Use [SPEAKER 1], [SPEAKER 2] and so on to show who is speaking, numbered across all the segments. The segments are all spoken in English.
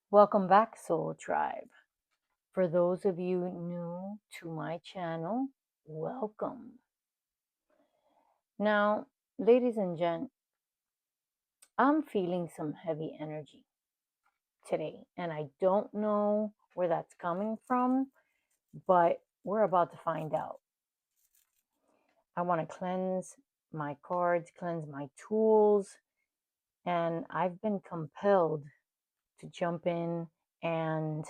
[SPEAKER 1] Welcome back, Soul Tribe. For those of you new to my channel, welcome. Now, ladies and gents, I'm feeling some heavy energy today, and I don't know where that's coming from, but we're about to find out. I want to cleanse my cards, cleanse my tools, and I've been compelled to jump in and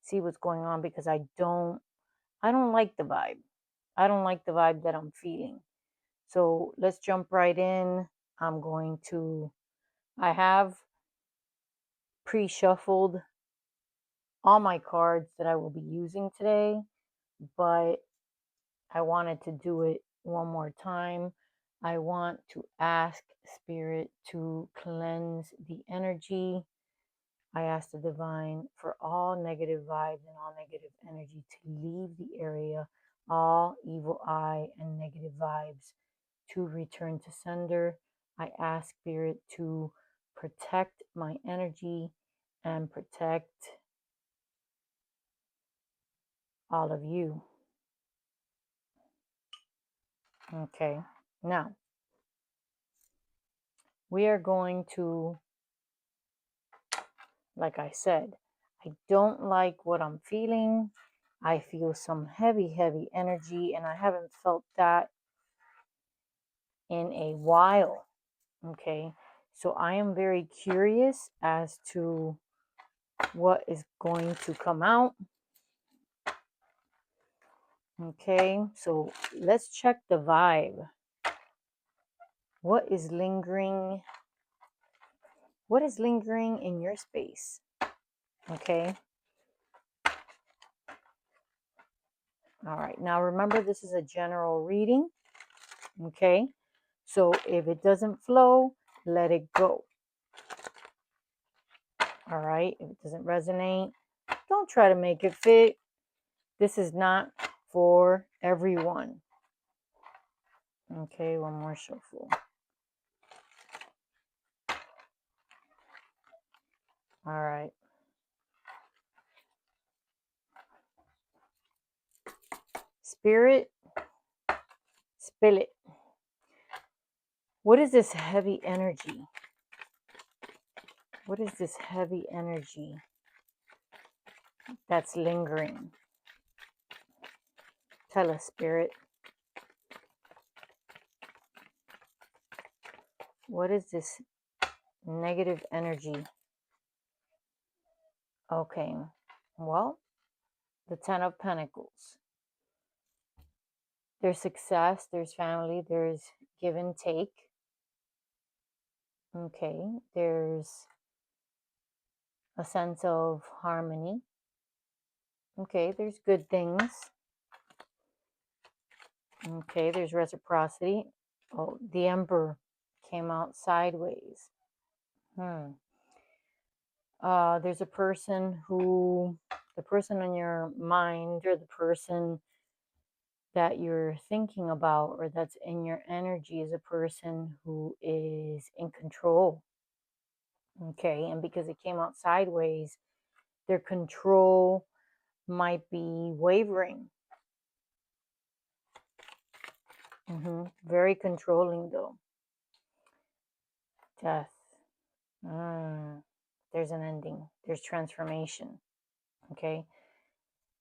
[SPEAKER 1] see what's going on because I don't like the vibe. I don't like the vibe that I'm feeling. So let's jump right in. I have pre-shuffled all my cards that I will be using today, but I wanted to do it one more time. I want to ask Spirit to cleanse the energy. I ask the Divine for all negative vibes and all negative energy to leave the area, all evil eye and negative vibes to return to sender. I ask Spirit to protect my energy and protect all of you. Okay, now we are going to, like I said, I don't like what I'm feeling. I feel some heavy energy, and I haven't felt that in a while. Okay, so I am very curious as to what is going to come out. Okay, so let's check the vibe. What is lingering? What is lingering in your space? Okay. All right. Now remember, this is a general reading. Okay. So if it doesn't flow, let it go. All right. If it doesn't resonate, don't try to make it fit. This is not for everyone. Okay. One more shuffle. All right. Spirit, spill it. What is this heavy energy? What is this heavy energy that's lingering? Tell us, Spirit. What is this negative energy? Okay. Well, the Ten of Pentacles. There's success, there's family, there's give and take. Okay. There's a sense of harmony. Okay. There's good things. Okay. There's reciprocity. Oh, the Emperor came out sideways. There's a person who, the person on your mind, or the person that you're thinking about or that's in your energy, is a person who is in control. Okay, and because it came out sideways, their control might be wavering. Very controlling though. Death. There's an ending. There's transformation. Okay.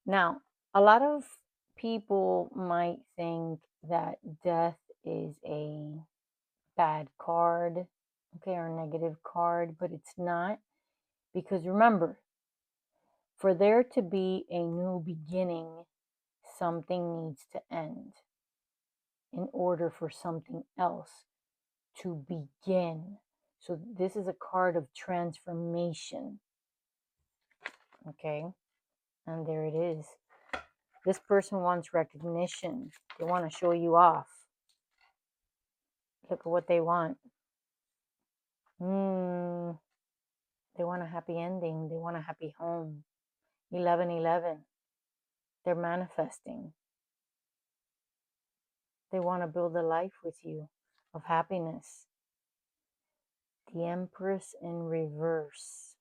[SPEAKER 1] Now, a lot of people might think that death is a bad card, okay, or a negative card, but it's not. Because remember, for there to be a new beginning, something needs to end in order for something else to begin. So this is a card of transformation. Okay, and there it is. This person wants recognition. They want to show you off. Look at what they want. They want a happy ending. They want a happy home. 1111. They're manifesting. They want to build a life with you of happiness. The Empress in reverse.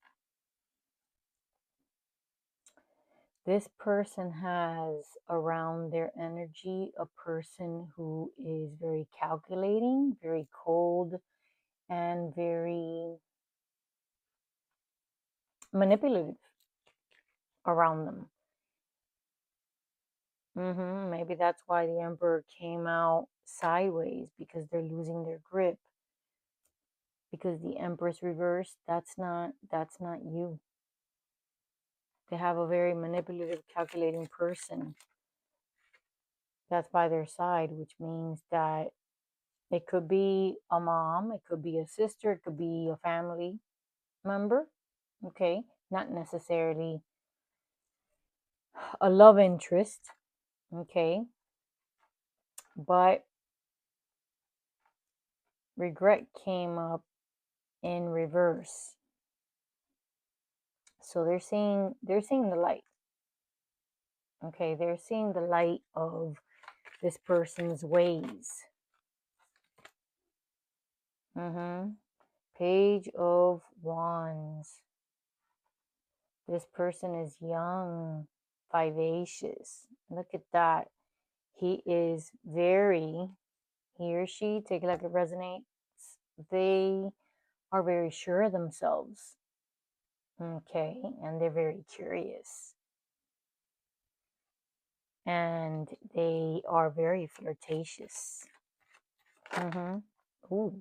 [SPEAKER 1] This person has around their energy a person who is very calculating, very cold, and very manipulative around them. Maybe that's why the Emperor came out sideways, because they're losing their grip. Because the Empress reverse, that's not you. They have a very manipulative, calculating person that's by their side, which means that it could be a mom, it could be a sister, it could be a family member, okay? Not necessarily a love interest, okay? But regret came up in reverse. So they're seeing the light. Okay, they're seeing the light of this person's ways. Page of Wands. This person is young, vivacious. Look at that. He is very, he or she, take it like it resonates, they are very sure of themselves. Okay, and they're very curious. And they are very flirtatious. Ooh.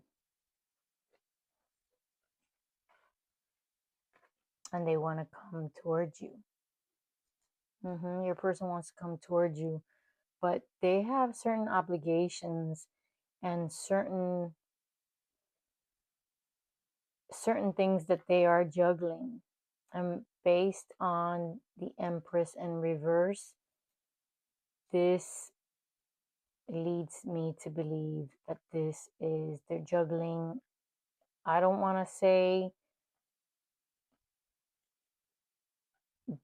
[SPEAKER 1] And they want to come towards you. Your person wants to come towards you, but they have certain obligations and certain things that they are juggling. And based on the Empress in reverse, this leads me to believe that they're juggling, I don't want to say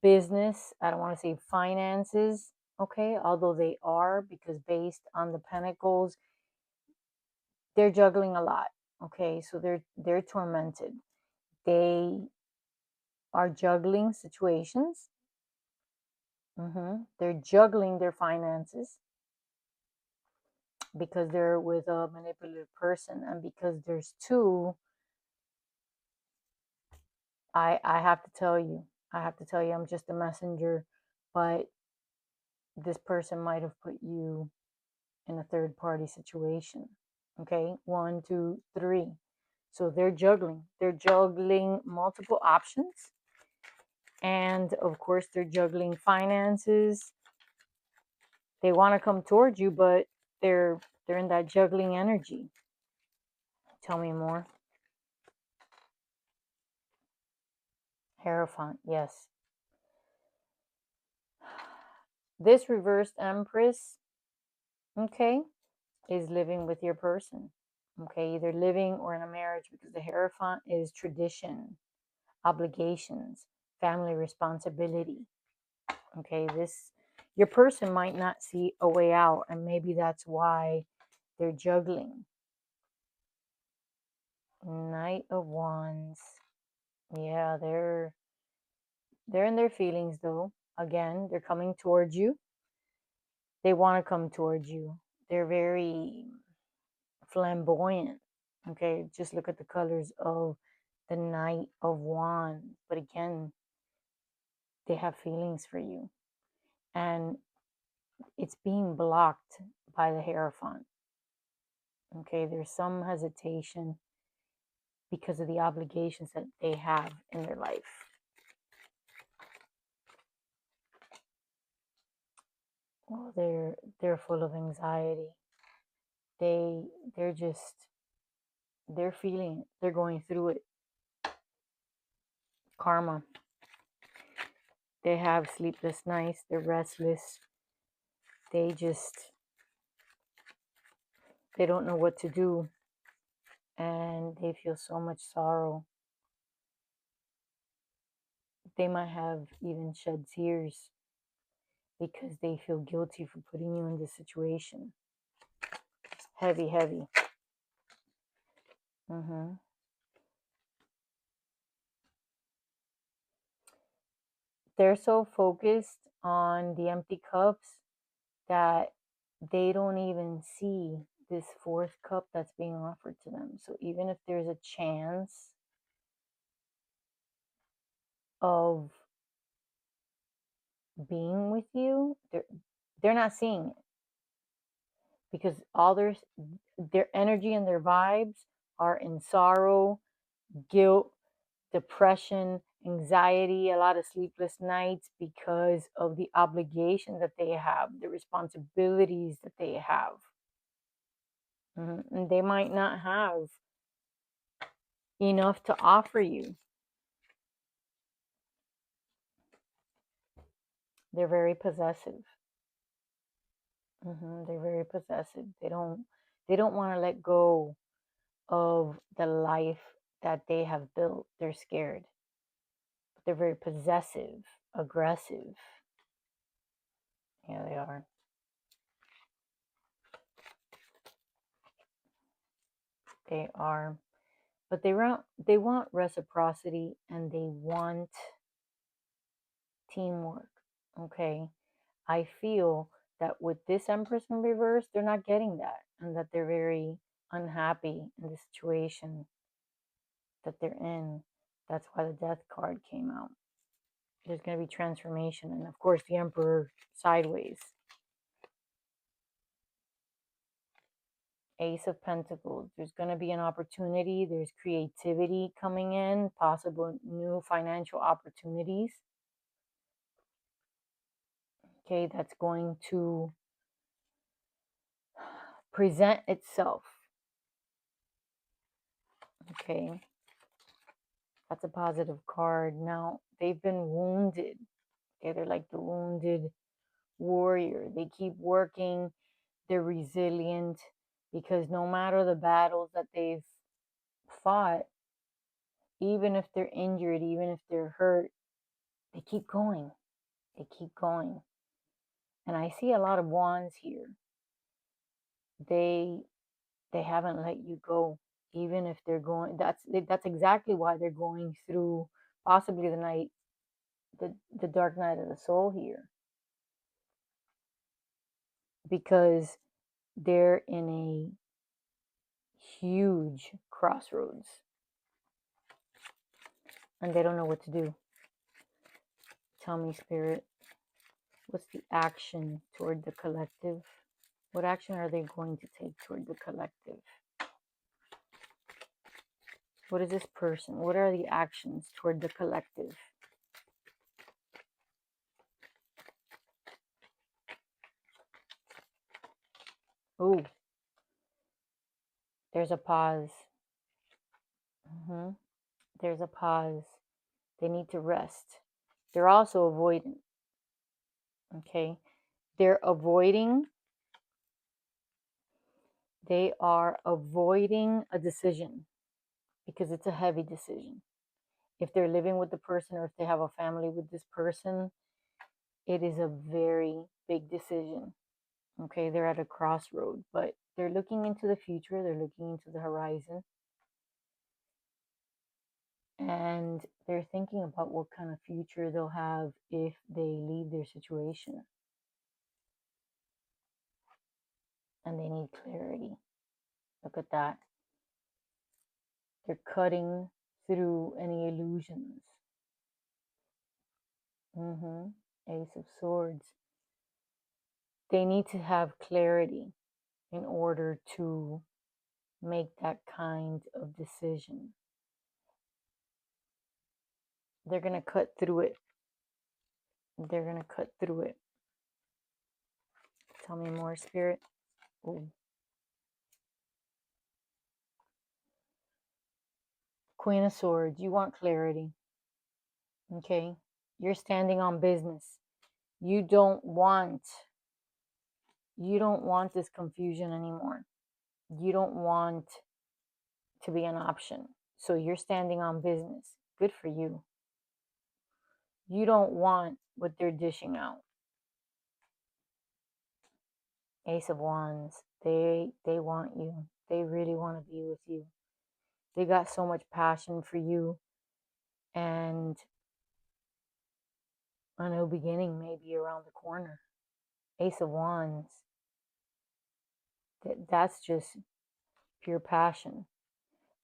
[SPEAKER 1] business, I don't want to say finances, okay, although they are, because based on the Pentacles, they're juggling a lot, okay, so they're tormented. They are juggling situations. They're juggling their finances because they're with a manipulative person, and because there's two, I have to tell you, I'm just a messenger, but this person might have put you in a third party situation. Okay, 1, 2, 3. So they're juggling multiple options, and of course they're juggling finances. They want to come towards you, but they're in that juggling energy. Tell me more. Hierophant, yes. This reversed Empress, okay, is living with your person. Okay, either living or in a marriage, because the Hierophant is tradition, obligations, family responsibility. Okay, your person might not see a way out, and maybe that's why they're juggling. Knight of Wands. Yeah, they're in their feelings though. Again, they're coming towards you. They want to come towards you. They're very flamboyant. Okay, just look at the colors of the Knight of Wands. But again, they have feelings for you. And it's being blocked by the Hierophant. Okay, there's some hesitation because of the obligations that they have in their life. Well, they're full of anxiety. They're feeling it. They're going through it. Karma. They have sleepless nights. They're restless. They don't know what to do, and they feel so much sorrow. They might have even shed tears because they feel guilty for putting you in this situation. Heavy, heavy. They're so focused on the empty cups that they don't even see this fourth cup that's being offered to them. So even if there's a chance of being with you, they're not seeing it, because all their energy and their vibes are in sorrow, guilt, depression, anxiety, a lot of sleepless nights because of the obligation that they have, the responsibilities that they have. And they might not have enough to offer you. They're very possessive. They're very possessive. They don't want to let go of the life that they have built. They're scared. But they're very possessive, aggressive. Yeah, they are. They are. But they want reciprocity, and they want teamwork. Okay. I feel that with this Empress in reverse, they're not getting that, and that they're very unhappy in the situation that they're in. That's why the Death card came out. There's going to be transformation, and of course, the Emperor sideways. Ace of Pentacles. There's going to be an opportunity. There's creativity coming in, possible new financial opportunities. Okay, that's going to present itself. Okay, that's a positive card. Now, they've been wounded. Okay, they're like the wounded warrior. They keep working. They're resilient, because no matter the battles that they've fought, even if they're injured, even if they're hurt, they keep going. They keep going. And I see a lot of wands here. They haven't let you go, even if they're going. That's exactly why they're going through possibly the dark night of the soul here, because they're in a huge crossroads and they don't know what to do. Tell me, Spirit, what's the action toward the collective? What action are they going to take toward the collective? What is this person? What are the actions toward the collective? Oh, there's a pause. There's a pause. They need to rest. They're also avoidant. Okay. They're avoiding. They are avoiding a decision because it's a heavy decision. If they're living with the person, or if they have a family with this person, it is a very big decision. Okay. They're at a crossroad, but they're looking into the future. They're looking into the horizon. And they're thinking about what kind of future they'll have if they leave their situation. And they need clarity. Look at that. They're cutting through any illusions. Ace of Swords. They need to have clarity in order to make that kind of decision. They're going to cut through it. They're going to cut through it. Tell me more, Spirit. Ooh. Queen of Swords. You want clarity. Okay. You're standing on business. You don't want this confusion anymore. You don't want to be an option. So you're standing on business. Good for you. You don't want what they're dishing out. Ace of Wands. They want you. They really want to be with you. They got so much passion for you. And A new beginning may be around the corner. Ace of Wands. That's just pure passion.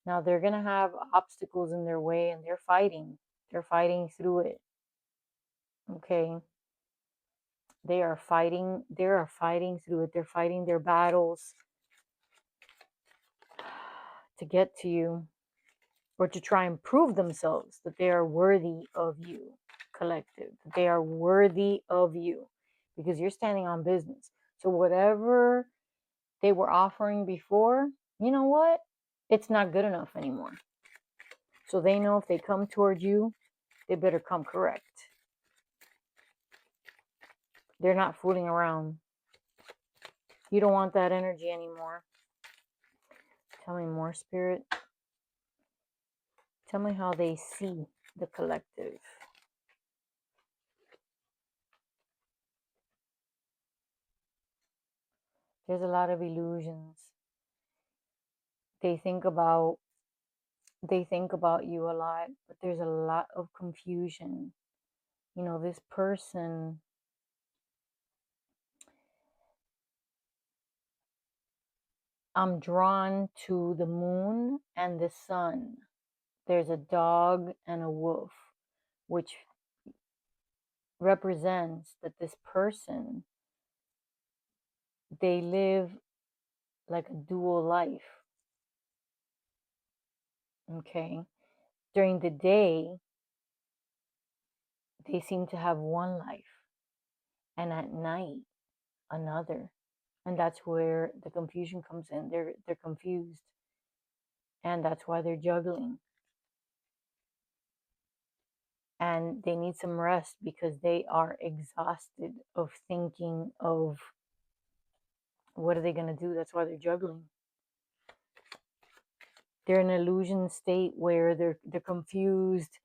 [SPEAKER 1] Now they're going to have obstacles in their way and they're fighting. They're fighting through it. Okay? They are fighting through it. They're fighting their battles to get to you, or to try and prove themselves that they are worthy of you, collective, that they are worthy of you, because you're standing on business. So whatever they were offering before, you know what? It's not good enough anymore. So they know if they come toward you, they better come correct. They're not fooling around. You don't want that energy anymore. Tell me more, Spirit. Tell me how they see the collective. There's a lot of illusions. They think about you a lot, but there's a lot of confusion. You know, this person, I'm drawn to the moon and the sun. There's a dog and a wolf, which represents that this person, they live like a dual life. Okay? During the day, they seem to have one life, and at night, another. And that's where the confusion comes in. They're confused. And that's why they're juggling. And they need some rest because they are exhausted of thinking of what are they going to do. That's why they're juggling. They're in an illusion state where they're confused.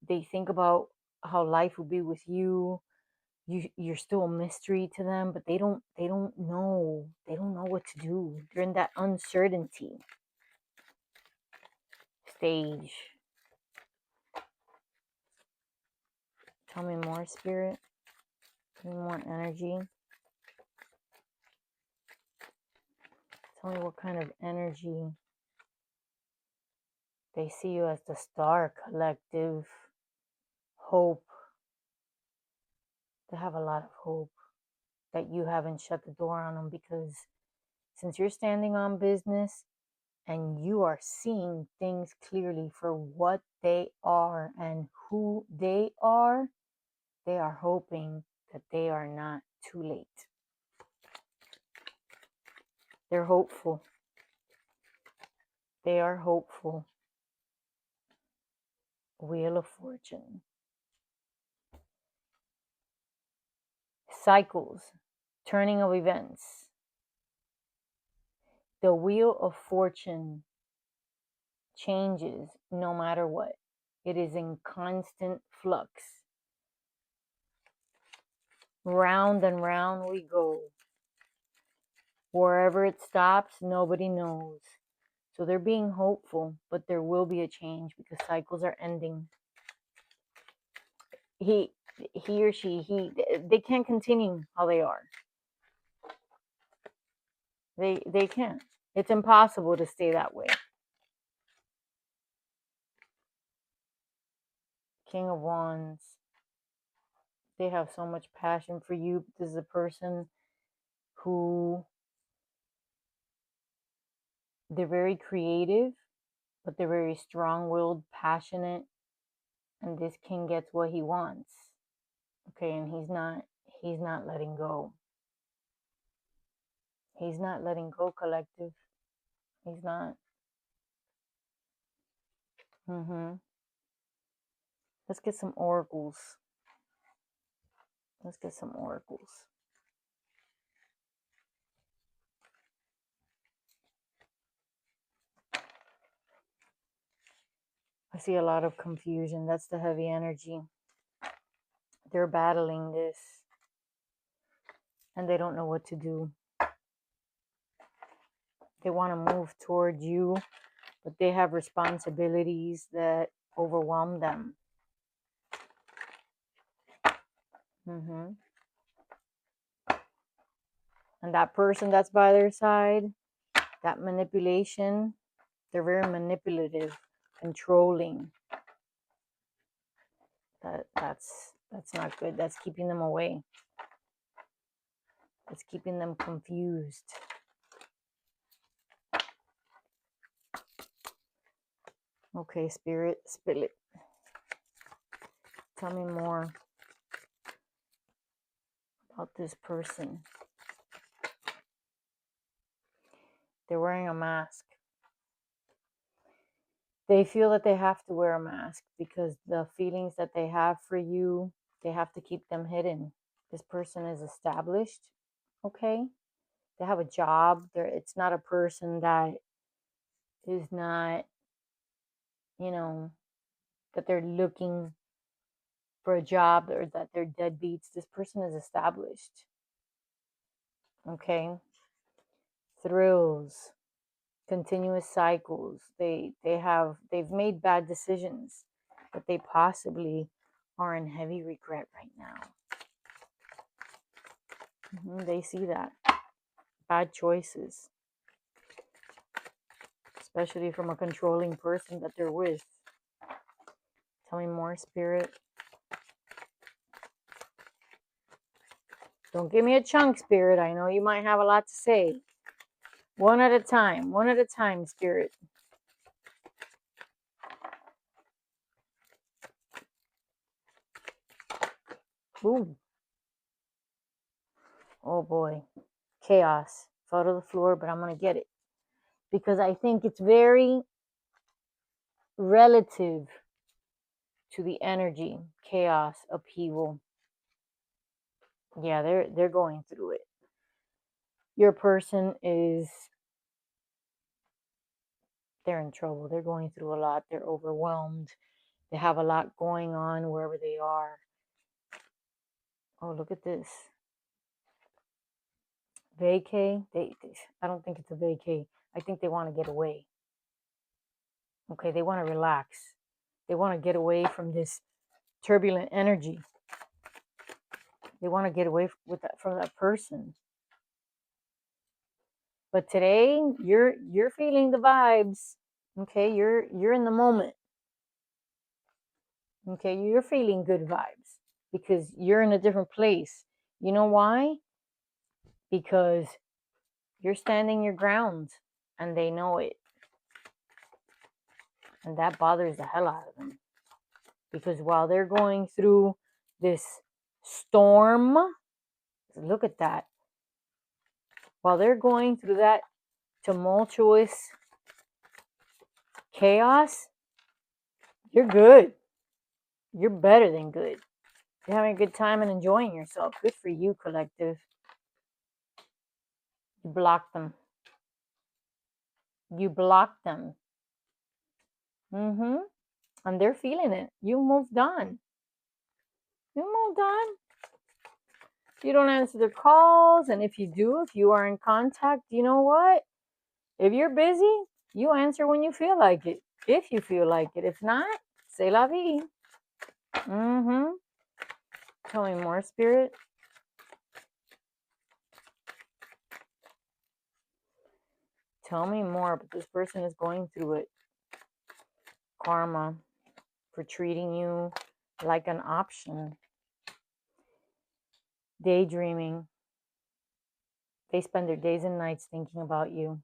[SPEAKER 1] They think about how life will be with you. You're still a mystery to them, but they don't know. They don't know what to do. They're in that uncertainty stage. Tell me more, Spirit. Tell me more energy. Tell me what kind of energy. They see you as the star collective. Hope. They have a lot of hope that you haven't shut the door on them, because since you're standing on business and you are seeing things clearly for what they are and who they are hoping that they are not too late. They're hopeful. They are hopeful. Wheel of Fortune. Cycles. Turning of events. The Wheel of Fortune changes no matter what. It is in constant flux. Round and round we go. Wherever it stops, nobody knows. So they're being hopeful, but there will be a change because cycles are ending. He or she, they can't continue how they are. They can't. It's impossible to stay that way. King of Wands. They have so much passion for you. This is a person who, they're very creative, but they're very strong-willed, passionate, and this king gets what he wants. Okay, and he's not letting go. He's not letting go, collective. He's not. Let's get some oracles. Let's get some oracles. I see a lot of confusion. That's the heavy energy. They're battling this, and they don't know what to do. They want to move toward you, but they have responsibilities that overwhelm them. Mm-hmm. And that person that's by their side, that manipulation, they're very manipulative, controlling. That's not good. That's keeping them away. That's keeping them confused. Okay, spirit, spill it. Tell me more about this person. They're wearing a mask. They feel that they have to wear a mask because the feelings that they have for you, they have to keep them hidden. This person is established, okay? They have a job. It's not a person that is not, you know, that they're looking for a job or that they're deadbeats. This person is established, okay? Thrills, continuous cycles. They've made bad decisions, but they possibly are in heavy regret right now. They see that. Bad choices, especially from a controlling person that they're with. Tell me more, spirit. Don't give me a chunk, spirit. I know you might have a lot to say. One at a time, spirit. Ooh. Oh boy. Chaos. Fell to the floor, but I'm going to get it. Because I think it's very relative to the energy. Chaos, upheaval. Yeah, they're going through it. Your person is, they're in trouble. They're going through a lot. They're overwhelmed. They have a lot going on wherever they are. Oh, look at this. Vacay. I don't think it's a vacay. I think they want to get away. Okay, they want to relax. They want to get away from this turbulent energy. They want to get away from that person. But today, you're feeling the vibes. Okay, you're in the moment. Okay, you're feeling good vibes because you're in a different place. You know why? Because you're standing your ground and they know it. And that bothers the hell out of them. Because while they're going through this storm, look at that. While they're going through that tumultuous chaos, you're good. You're better than good. You're having a good time and enjoying yourself. Good for you, collective. You blocked them. You blocked them. Mm-hmm. And they're feeling it. You moved on. You moved on. You don't answer their calls. And if you do, if you are in contact, you know what? If you're busy, you answer when you feel like it. If you feel like it. If not, c'est la vie. Mm-hmm. Tell me more, spirit. Tell me more, but this person is going through it. Karma for treating you like an option. Daydreaming. They spend their days and nights thinking about you.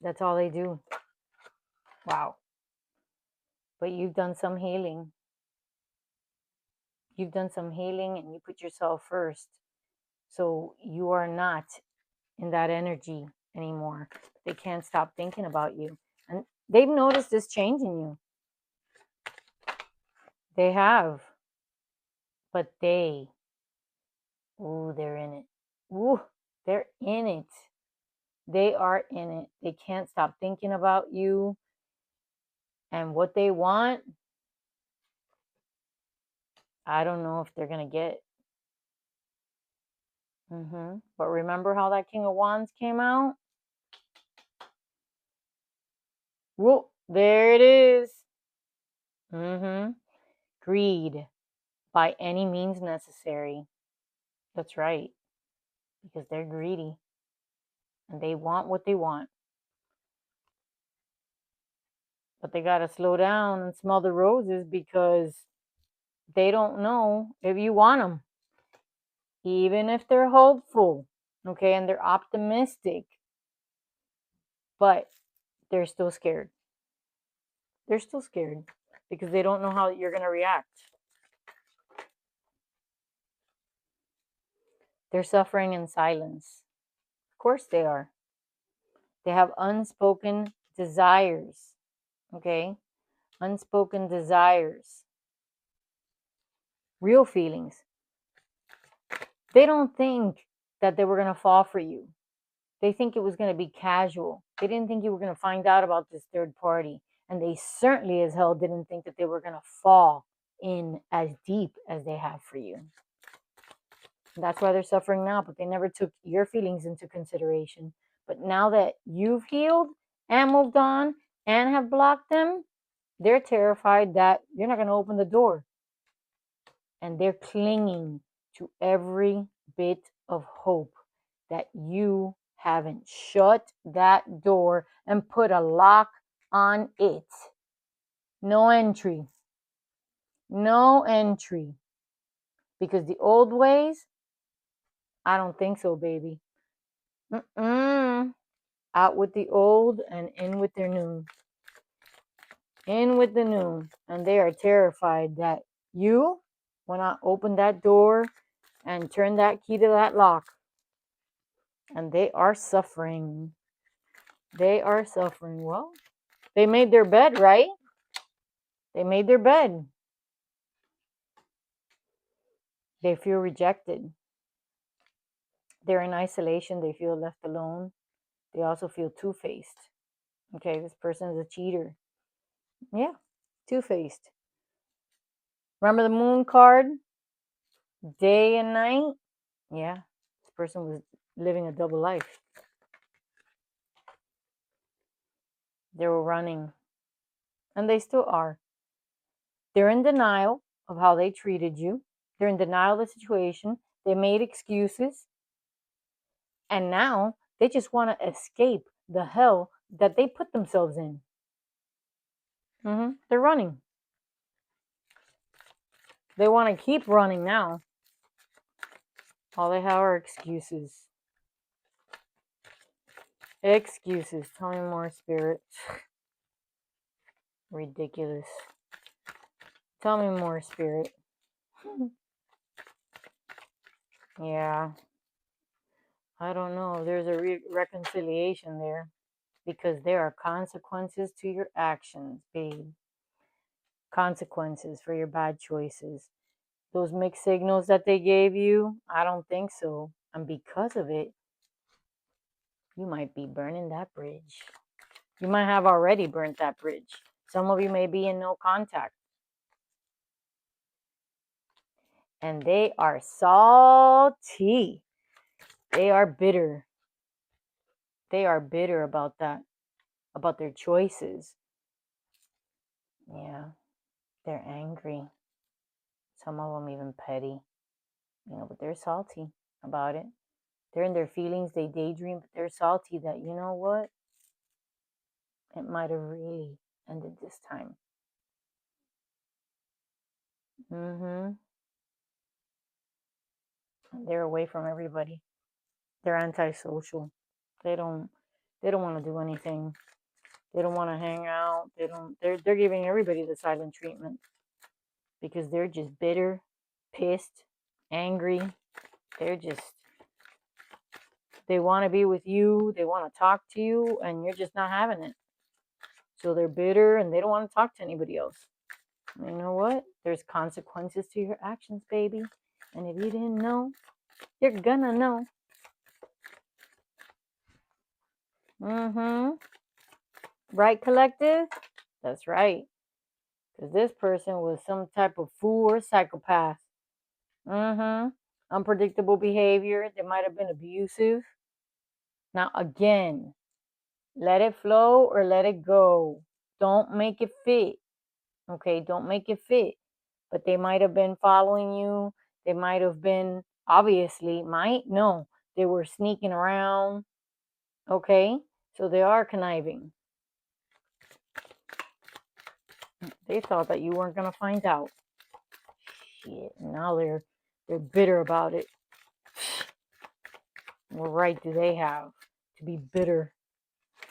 [SPEAKER 1] That's all they do. Wow. But you've done some healing. You've done some healing and you put yourself first. So you are not in that energy anymore. They can't stop thinking about you. And they've noticed this change in you. They have. But they're in it. Ooh, they're in it. They are in it. They can't stop thinking about you and what they want. I don't know if they're going to get. But remember how that King of Wands came out? Whoop, there it is. Greed. by any means necessary. That's right, because they're greedy and they want what they want. But they got to slow down and smell the roses because they don't know if you want them. Even if they're hopeful, okay, and they're optimistic, but they're still scared. They're still scared because they don't know how you're going to react. They're suffering in silence. Of course they are. They have unspoken desires, okay? Unspoken desires. Real feelings. They don't think that they were going to fall for you. They think it was going to be casual. They didn't think you were going to find out about this third party. And they certainly as hell didn't think that they were going to fall in as deep as they have for you. And that's why they're suffering now, but they never took your feelings into consideration. But now that you've healed and moved on and have blocked them, they're terrified that you're not going to open the door. And they're clinging to every bit of hope that you haven't shut that door and put a lock on it. No entry. No entry. Because the old ways, I don't think so, baby. Out with the old and in with their new. In with the new. And they are terrified that you will not open that door and turn that key to that lock. And they are suffering. They are suffering. Well, they made their bed, right? They made their bed. They feel rejected. They're in isolation. They feel left alone. They also feel two-faced. Okay, this person is a cheater. Yeah, two-faced. Remember the moon card? Day and night? Yeah, this person was living a double life. They were running. And they still are. They're in denial of how they treated you. They're in denial of the situation. They made excuses. And now they just want to escape the hell that they put themselves in. They're running. They want to keep running now. All they have are excuses. Excuses. Tell me more, Spirit. Ridiculous. Tell me more, Spirit. Yeah. I don't know. There's a reconciliation there. Because there are consequences to your actions, babe. Consequences for your bad choices. Those mixed signals that they gave you, I don't think so. And because of it, you might be burning that bridge. You might have already burnt that bridge. Some of you may be in no contact. And they are salty. They are bitter. They are bitter about that, about their choices. Yeah, they're angry. Some of them even petty. But they're salty about it. They're in their feelings. They daydream, but they're salty that, you know what? It might have really ended this time. They're away from everybody. They're antisocial. They don't want to do anything. They don't want to hang out. They're giving everybody the silent treatment because they're just bitter, pissed, angry. They want to be with you. They want to talk to you, and you're just not having it. So they're bitter and they don't want to talk to anybody else. You know what? There's consequences to your actions, baby. And if you didn't know, you're gonna know. Right, collective? That's right. Because this person was some type of fool or psychopath. Unpredictable behavior. They might have been abusive. Now, again, let it flow or let it go. Don't make it fit. Okay, don't make it fit. but they might have been following you. They might have been, obviously, no, they were sneaking around. Okay, so they are conniving. They thought that you weren't gonna find out. Shit, now they're bitter about it. What right do they have to be bitter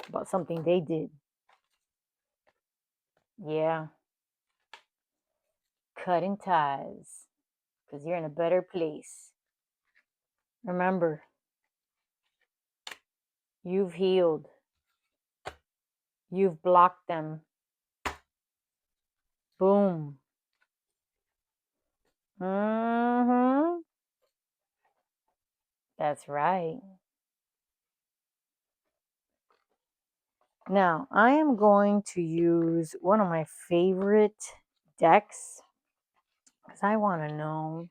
[SPEAKER 1] about something they did? Yeah, cutting ties because you're in a better place. Remember, you've healed. You've blocked them. Boom. Mm-hmm. That's right. Now, I am going to use one of my favorite decks because I want to know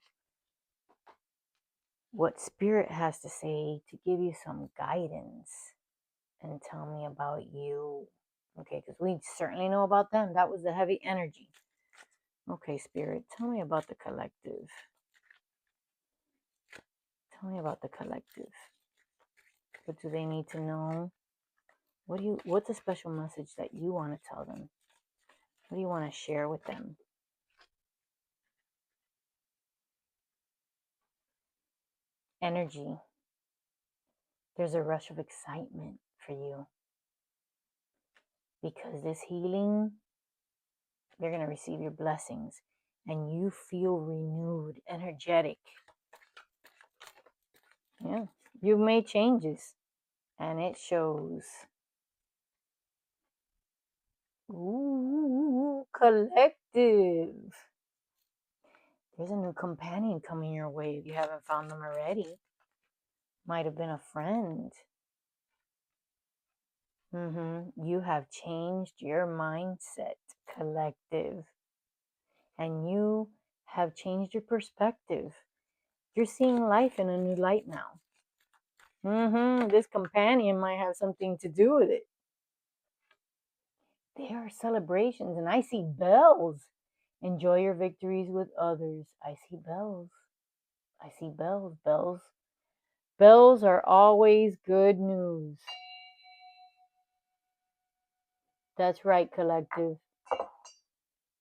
[SPEAKER 1] what Spirit has to say to give you some guidance and tell me about you. Okay, because we certainly know about them. That was the heavy energy. Okay, Spirit, tell me about the collective. Tell me about the collective. What do they need to know? What's a special message that you want to tell them? What do you want to share with them? Energy. There's a rush of excitement for you because this healing, they're going to receive your blessings and you feel renewed, energetic. Yeah, you've made changes and it shows. Ooh, collective. There's a new companion coming your way if you haven't found them already. Might have been a friend. You have changed your mindset, collective. And you have changed your perspective. You're seeing life in a new light now. This companion might have something to do with it. There are celebrations, and I see bells. Enjoy your victories with others. I see bells. I see bells. Bells are always good news. That's right, collective.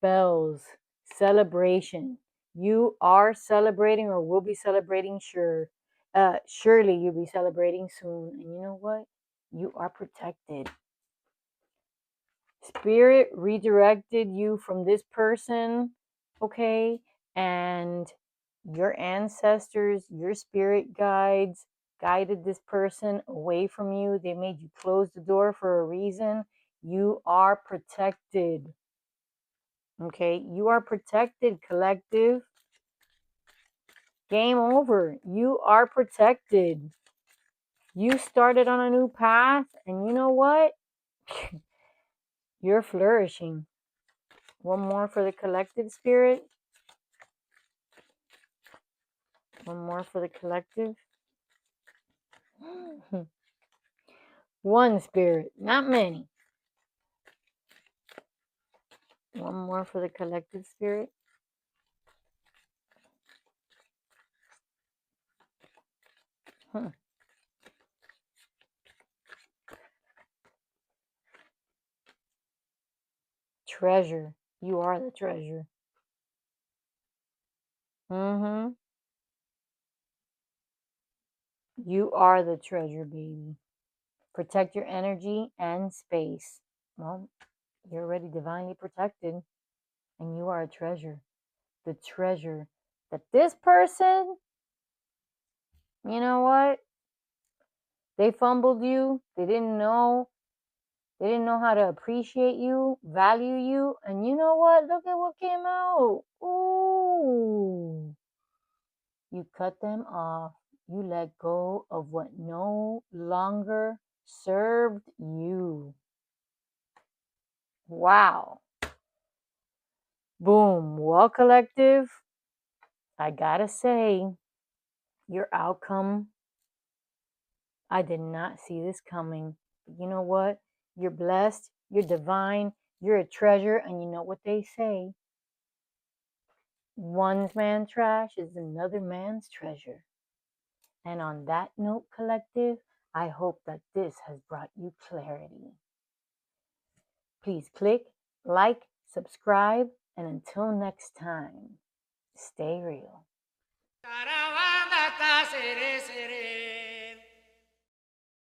[SPEAKER 1] Bells. Celebration. You are celebrating or will be celebrating, sure. Surely you'll be celebrating soon. And you know what? You are protected. Spirit redirected you from this person, okay? And your ancestors, your spirit guides guided this person away from you. They made you close the door for a reason. You are protected. Okay? You are protected, collective. Game over. You are protected. You started on a new path, and you know what? You're flourishing. One more for the collective, Spirit. One more for the collective. One, Spirit, not many. One more for the collective, Spirit. Treasure. You are the treasure. You are the treasure, baby. Protect your energy and space. Well, you're already divinely protected, and you are a treasure. The treasure that this person, you know what? They fumbled you. They didn't know. They didn't know how to appreciate you, value you. And you know what? Look at what came out. Ooh. You cut them off. You let go of what no longer served you. Wow. Boom. Well, collective, I gotta say, your outcome, I did not see this coming. But you know what? You're blessed. You're divine. You're a treasure. And you know what they say? One man's trash is another man's treasure. And on that note, collective, I hope that this has brought you clarity. Please click, like, subscribe, and until next time, stay real. Caravana ta sere sere.